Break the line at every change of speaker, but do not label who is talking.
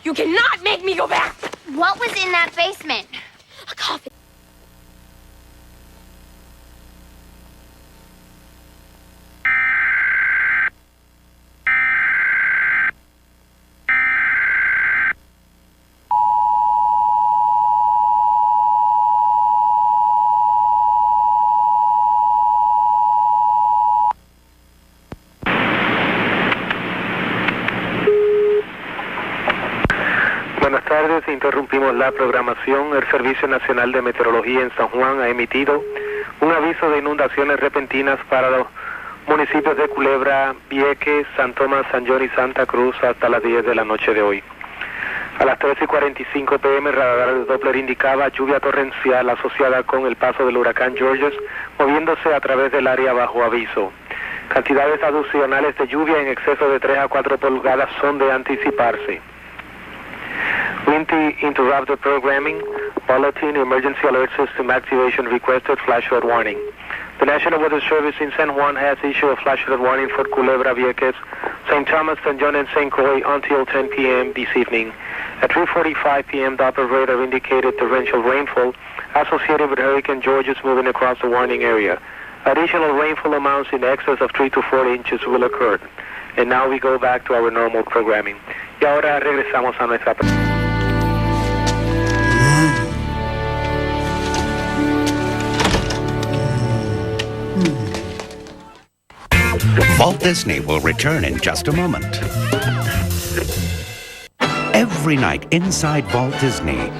You cannot make me go back!
What was in that basement?
A coffin.
Buenas tardes, interrumpimos la programación. El Servicio Nacional de Meteorología en San Juan ha emitido un aviso de inundaciones repentinas para los municipios de Culebra, Vieques, San Tomás, San John y Santa Cruz hasta las 10 de la noche de hoy. A las 13:45 p.m. el radar de Doppler indicaba lluvia torrencial asociada con el paso del huracán Georges, moviéndose a través del área bajo aviso. Cantidades adicionales de lluvia en exceso de 3 a 4 pulgadas son de anticiparse. Windy interrupted programming. Bulletin emergency alert system activation requested flash flood warning. The National Weather Service in San Juan has issued a flash flood warning for Culebra, Vieques, St. Thomas, San John, and St. Croix until 10 p.m. this evening. At 3:45 p.m., the upper radar indicated torrential rainfall associated with Hurricane Georges moving across the warning area. Additional rainfall amounts in excess of 3 to 4 inches will occur. And now we go back to our normal programming. Y ahora regresamos a nuestra...
Walt Disney will return in just a moment. Every night inside Walt Disney.